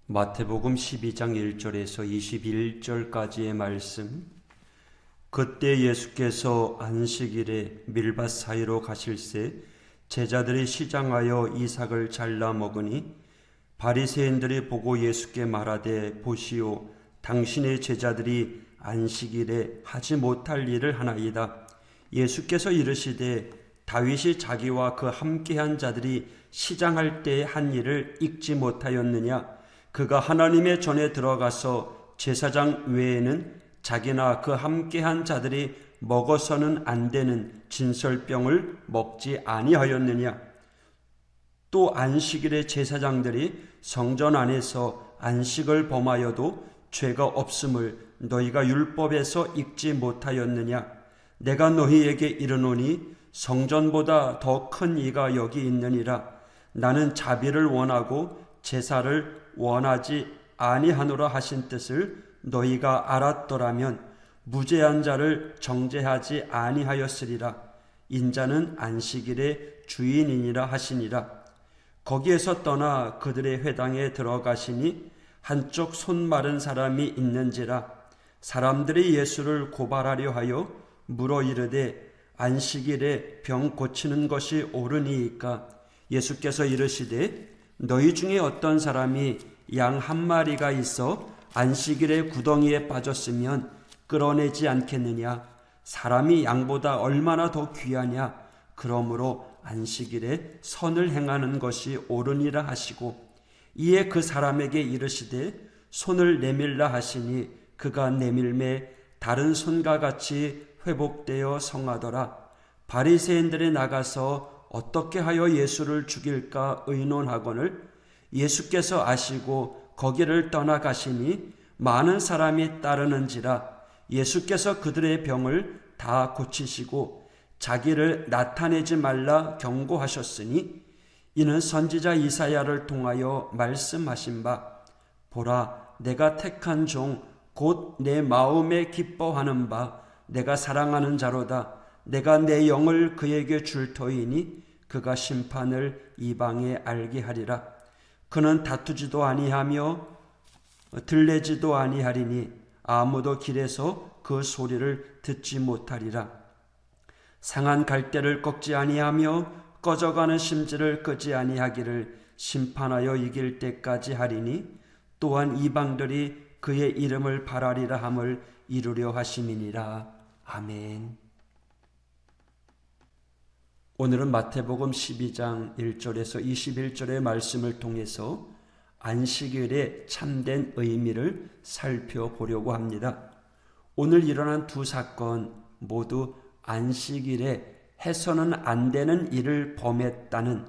마태복음 12장 1절에서 21절까지의 말씀. 그때 예수께서 안식일에 밀밭 사이로 가실새 제자들이 시장하여 이삭을 잘라 먹으니 바리새인들이 보고 예수께 말하되, 보시오, 당신의 제자들이 안식일에 하지 못할 일을 하나이다. 예수께서 이르시되, 다윗이 자기와 그 함께한 자들이 시장할 때에 한 일을 읽지 못하였느냐? 그가 하나님의 전에 들어가서 제사장 외에는 자기나 그 함께한 자들이 먹어서는 안 되는 진설병을 먹지 아니하였느냐? 또 안식일에 제사장들이 성전 안에서 안식을 범하여도 죄가 없음을 너희가 율법에서 읽지 못하였느냐? 내가 너희에게 이르노니 성전보다 더 큰 이가 여기 있느니라. 나는 자비를 원하고 제사를 원하지 아니하노라 하신 뜻을 너희가 알았더라면 무죄한 자를 정죄하지 아니하였으리라. 인자는 안식일의 주인이니라 하시니라. 거기에서 떠나 그들의 회당에 들어가시니 한쪽 손 마른 사람이 있는지라. 사람들이 예수를 고발하려 하여 물어 이르되, 안식일에 병 고치는 것이 옳으니이까? 예수께서 이르시되, 너희 중에 어떤 사람이 양 한 마리가 있어 안식일에 구덩이에 빠졌으면 끌어내지 않겠느냐? 사람이 양보다 얼마나 더 귀하냐? 그러므로 안식일에 선을 행하는 것이 옳으니라 하시고, 이에 그 사람에게 이르시되 손을 내밀라 하시니 그가 내밀매 다른 손과 같이 회복되어 성하더라. 바리새인들이 나가서 어떻게 하여 예수를 죽일까 의논하거늘 예수께서 아시고 거기를 떠나가시니 많은 사람이 따르는지라. 예수께서 그들의 병을 다 고치시고 자기를 나타내지 말라 경고하셨으니, 이는 선지자 이사야를 통하여 말씀하신 바, 보라, 내가 택한 종 곧 내 마음에 기뻐하는 바 내가 사랑하는 자로다. 내가 내 영을 그에게 줄 터이니 그가 심판을 이방에 알게 하리라. 그는 다투지도 아니하며 들레지도 아니하리니 아무도 길에서 그 소리를 듣지 못하리라. 상한 갈대를 꺾지 아니하며 꺼져가는 심지를 끄지 아니하기를 심판하여 이길 때까지 하리니, 또한 이방들이 그의 이름을 바라리라 함을 이루려 하심이니라. 아멘. 오늘은 마태복음 12장 1절에서 21절의 말씀을 통해서 안식일의 참된 의미를 살펴보려고 합니다. 오늘 일어난 두 사건 모두 안식일에 해서는 안 되는 일을 범했다는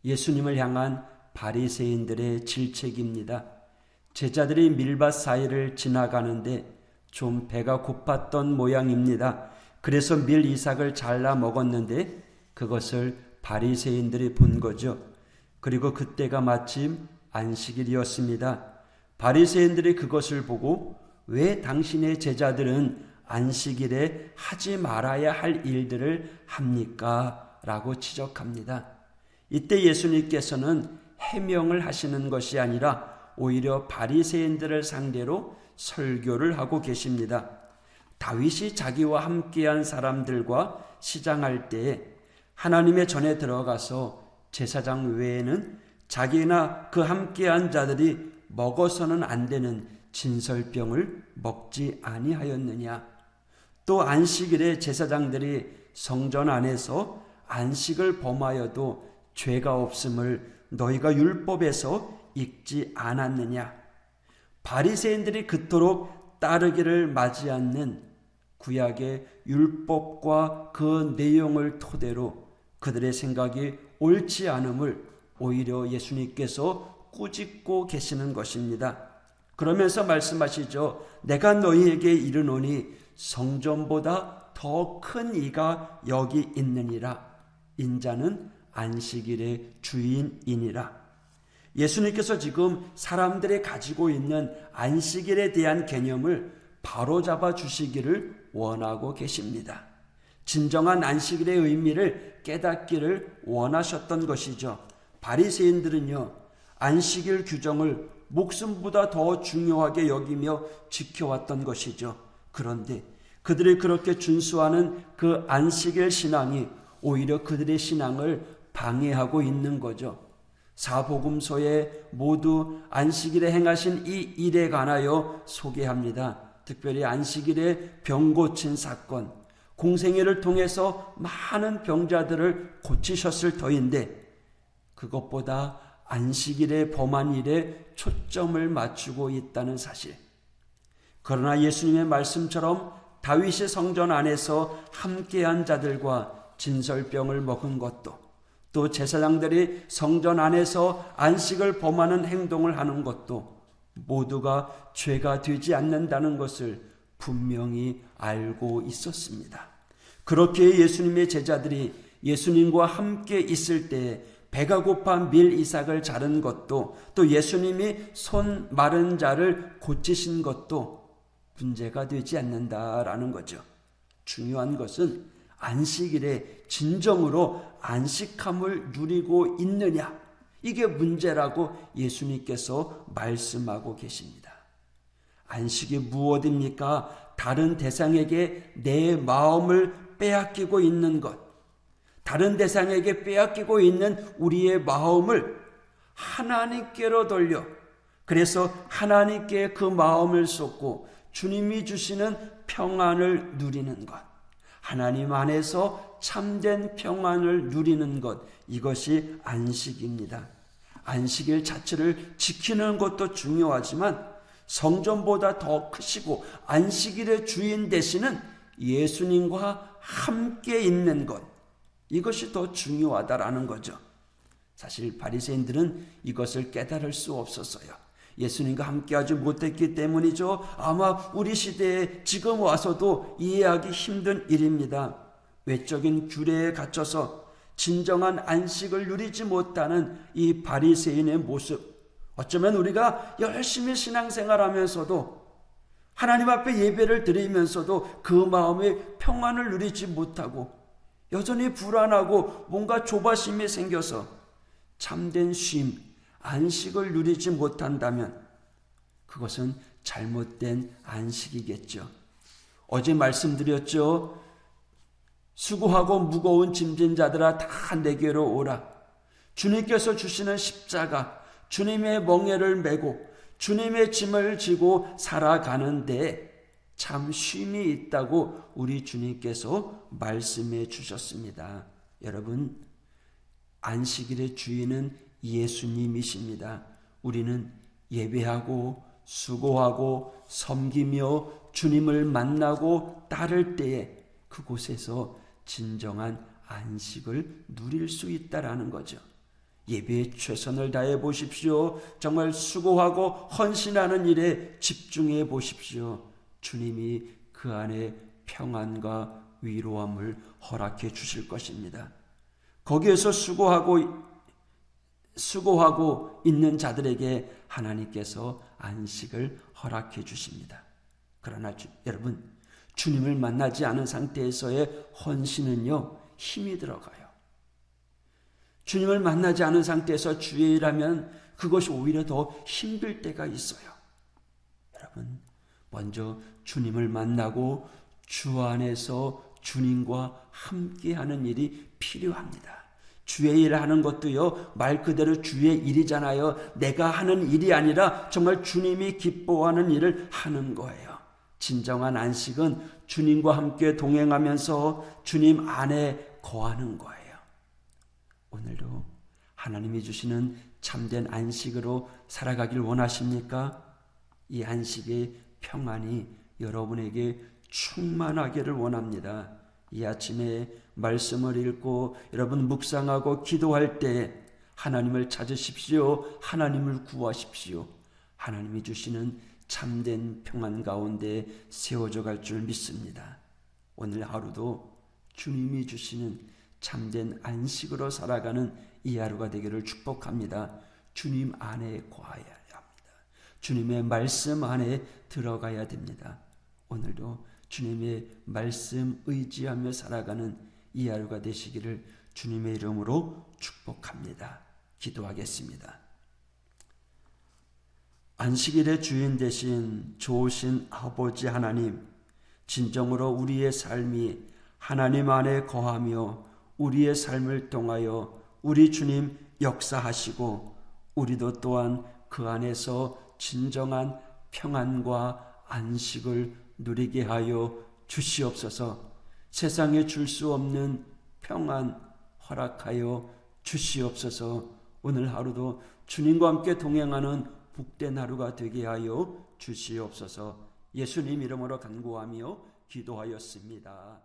예수님을 향한 바리새인들의 질책입니다. 제자들이 밀밭 사이를 지나가는데 좀 배가 고팠던 모양입니다. 그래서 밀 이삭을 잘라 먹었는데 그것을 바리새인들이 본 거죠. 그리고 그때가 마침 안식일이었습니다. 바리새인들이 그것을 보고, 왜 당신의 제자들은 안식일에 하지 말아야 할 일들을 합니까? 라고 지적합니다. 이때 예수님께서는 해명을 하시는 것이 아니라 오히려 바리새인들을 상대로 설교를 하고 계십니다. 다윗이 자기와 함께한 사람들과 시장할 때에 하나님의 전에 들어가서 제사장 외에는 자기나 그 함께한 자들이 먹어서는 안 되는 진설병을 먹지 아니하였느냐? 또 안식일에 제사장들이 성전 안에서 안식을 범하여도 죄가 없음을 너희가 율법에서 읽지 않았느냐? 바리새인들이 그토록 따르기를 맞지 않는 구약의 율법과 그 내용을 토대로 그들의 생각이 옳지 않음을 오히려 예수님께서 꾸짖고 계시는 것입니다. 그러면서 말씀하시죠. 내가 너희에게 이르노니 성전보다 더 큰 이가 여기 있느니라. 인자는 안식일의 주인이니라. 예수님께서 지금 사람들이 가지고 있는 안식일에 대한 개념을 바로잡아 주시기를 원하고 계십니다. 진정한 안식일의 의미를 깨닫기를 원하셨던 것이죠. 바리새인들은요, 안식일 규정을 목숨보다 더 중요하게 여기며 지켜왔던 것이죠. 그런데 그들이 그렇게 준수하는 그 안식일 신앙이 오히려 그들의 신앙을 방해하고 있는 거죠. 사복음서에 모두 안식일에 행하신 이 일에 관하여 소개합니다. 특별히 안식일에 병 고친 사건, 공생애를 통해서 많은 병자들을 고치셨을 터인데 그것보다 안식일에 범한 일에 초점을 맞추고 있다는 사실. 그러나 예수님의 말씀처럼 다윗의 성전 안에서 함께한 자들과 진설병을 먹은 것도, 또 제사장들이 성전 안에서 안식을 범하는 행동을 하는 것도 모두가 죄가 되지 않는다는 것을 분명히 알고 있었습니다. 그렇게 예수님의 제자들이 예수님과 함께 있을 때 배가 고파 밀 이삭을 자른 것도, 또 예수님이 손 마른 자를 고치신 것도 문제가 되지 않는다라는 거죠. 중요한 것은 안식일에 진정으로 안식함을 누리고 있느냐, 이게 문제라고 예수님께서 말씀하고 계십니다. 안식이 무엇입니까? 다른 대상에게 내 마음을 빼앗기고 있는 것, 다른 대상에게 빼앗기고 있는 우리의 마음을 하나님께로 돌려, 그래서 하나님께 그 마음을 쏟고 주님이 주시는 평안을 누리는 것, 하나님 안에서 참된 평안을 누리는 것, 이것이 안식입니다. 안식일 자체를 지키는 것도 중요하지만 성전보다 더 크시고 안식일의 주인 되시는 예수님과 함께 있는 것, 이것이 더 중요하다라는 거죠. 사실 바리새인들은 이것을 깨달을 수 없었어요. 예수님과 함께하지 못했기 때문이죠. 아마 우리 시대에 지금 와서도 이해하기 힘든 일입니다. 외적인 규례에 갇혀서 진정한 안식을 누리지 못하는 이 바리새인의 모습, 어쩌면 우리가 열심히 신앙생활하면서도 하나님 앞에 예배를 드리면서도 그 마음의 평안을 누리지 못하고 여전히 불안하고 뭔가 조바심이 생겨서 참된 쉼, 안식을 누리지 못한다면 그것은 잘못된 안식이겠죠. 어제 말씀드렸죠. 수고하고 무거운 짐진 자들아 다 내게로 오라. 주님께서 주시는 십자가, 주님의 멍에를 메고 주님의 짐을 지고 살아가는데 참 쉼이 있다고 우리 주님께서 말씀해 주셨습니다. 여러분, 안식일의 주인은 예수님이십니다. 우리는 예배하고 수고하고 섬기며 주님을 만나고 따를 때에 그곳에서 진정한 안식을 누릴 수 있다라는 거죠. 예배에 최선을 다해 보십시오. 정말 수고하고 헌신하는 일에 집중해 보십시오. 주님이 그 안에 평안과 위로함을 허락해 주실 것입니다. 거기에서 수고하고 있는 자들에게 하나님께서 안식을 허락해 주십니다. 그러나 여러분, 주님을 만나지 않은 상태에서의 헌신은요, 힘이 들어가요. 주님을 만나지 않은 상태에서 주의 일하면 그것이 오히려 더 힘들 때가 있어요. 여러분, 먼저 주님을 만나고 주 안에서 주님과 함께하는 일이 필요합니다. 주의 일을 하는 것도요, 말 그대로 주의 일이잖아요. 내가 하는 일이 아니라 정말 주님이 기뻐하는 일을 하는 거예요. 진정한 안식은 주님과 함께 동행하면서 주님 안에 거하는 거예요. 오늘도 하나님이 주시는 참된 안식으로 살아가길 원하십니까? 이 안식의 평안이 여러분에게 충만하기를 원합니다. 이 아침에 말씀을 읽고 여러분 묵상하고 기도할 때 하나님을 찾으십시오. 하나님을 구하십시오. 하나님이 주시는 참된 평안 가운데 세워져 갈 줄 믿습니다. 오늘 하루도 주님이 주시는 참된 안식으로 살아가는 이 하루가 되기를 축복합니다. 주님 안에 거하여야 합니다. 주님의 말씀 안에 들어가야 됩니다. 오늘도 주님의 말씀 의지하며 살아가는 이 하루가 되시기를 주님의 이름으로 축복합니다. 기도하겠습니다. 안식일의 주인 되신 좋으신 아버지 하나님, 진정으로 우리의 삶이 하나님 안에 거하며 우리의 삶을 통하여 우리 주님 역사하시고 우리도 또한 그 안에서 진정한 평안과 안식을 누리게 하여 주시옵소서. 세상에 줄 수 없는 평안 허락하여 주시옵소서. 오늘 하루도 주님과 함께 동행하는 복된 하루가 되게 하여 주시옵소서. 예수님 이름으로 간구하며 기도하였습니다.